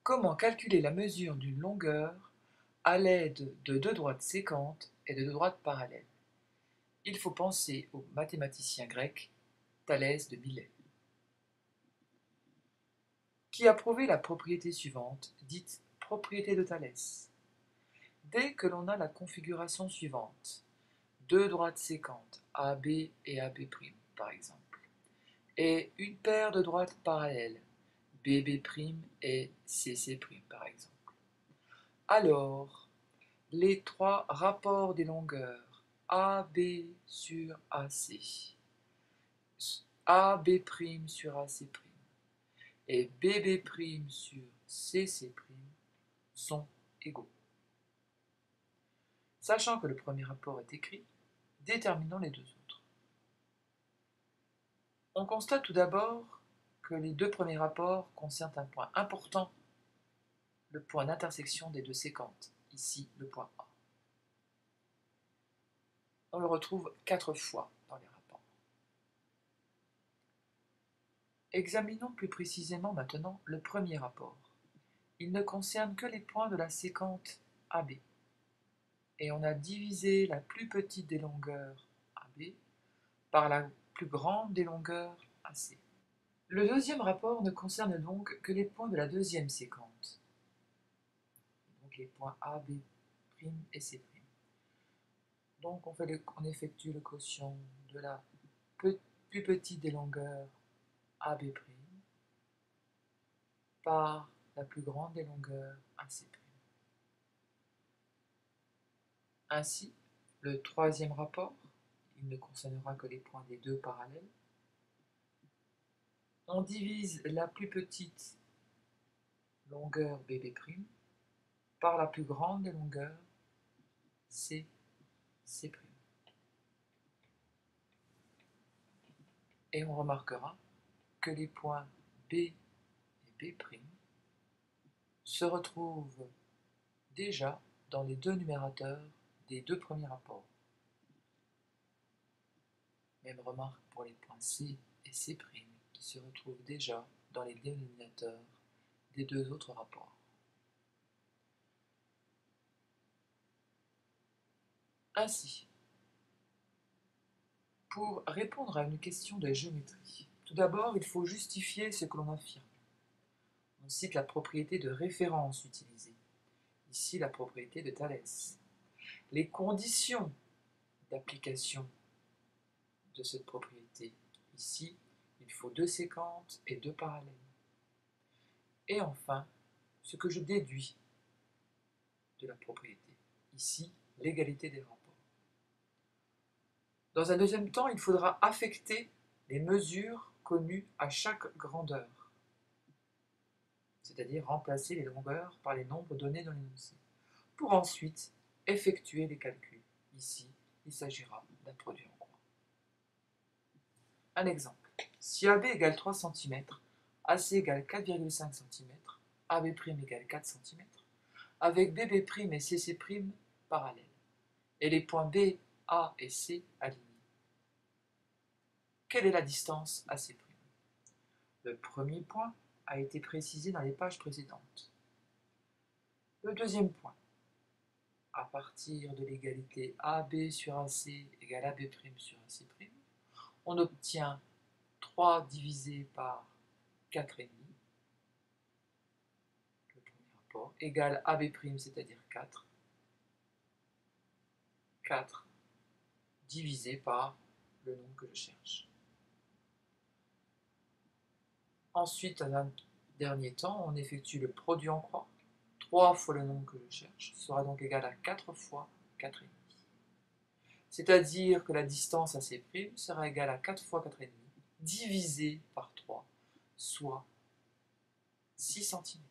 Comment calculer la mesure d'une longueur à l'aide de deux droites sécantes et de deux droites parallèles? Il faut penser au mathématicien grec Thalès de Milet, qui a prouvé la propriété suivante, dite propriété de Thalès. Dès que l'on a la configuration suivante, deux droites sécantes AB et AB', par exemple, et une paire de droites parallèles, BB' et CC', par exemple, alors les trois rapports des longueurs AB sur AC, AB' sur AC' et BB' sur CC' sont égaux. Sachant que le premier rapport est écrit, déterminons les deux autres. On constate tout d'abord que les deux premiers rapports concernent un point important, le point d'intersection des deux séquentes, ici le point A. On le retrouve 4 fois dans les rapports. Examinons plus précisément maintenant le premier rapport. Il ne concerne que les points de la séquente AB. Et on a divisé la plus petite des longueurs AB par la plus grande des longueurs AC. Le deuxième rapport ne concerne donc que les points de la deuxième séquente, donc les points A, B' et C'. Donc on effectue le quotient de la plus petite des longueurs AB' par la plus grande des longueurs AC'. Ainsi, le troisième rapport, il ne concernera que les points des deux parallèles. On divise la plus petite longueur BB' par la plus grande des longueurs C'. Et on remarquera que les points B et B' se retrouvent déjà dans les deux numérateurs des deux premiers rapports. Même remarque pour les points C et C' qui se retrouvent déjà dans les dénominateurs des deux autres rapports. Ainsi, pour répondre à une question de géométrie, tout d'abord il faut justifier ce que l'on affirme. On cite la propriété de référence utilisée, ici la propriété de Thalès. Les conditions d'application de cette propriété, ici il faut deux séquentes et deux parallèles. Et enfin, ce que je déduis de la propriété, ici l'égalité des rapports. Dans un deuxième temps, il faudra affecter les mesures connues à chaque grandeur, c'est-à-dire remplacer les longueurs par les nombres donnés dans l'énoncé, pour ensuite effectuer les calculs. Ici, il s'agira d'un produit en croix. Un exemple. Si AB égale 3 cm, AC égale 4,5 cm, AB' égale 4 cm, avec BB' et CC' parallèles, et les points B, A et C alignés. Quelle est la distance AC'? Le premier point a été précisé dans les pages précédentes. Le deuxième point, à partir de l'égalité AB sur AC égale AB' sur AC', on obtient 3 divisé par 4,5, le premier rapport, égale AB', c'est-à-dire 4, 4 divisé par le nombre que je cherche. Ensuite, dans un dernier temps, on effectue le produit en croix. 3 fois le nombre que je cherche sera donc égal à 4 fois 4,5. C'est-à-dire que la distance AC' sera égale à 4 fois 4,5 divisé par 3, soit 6 cm.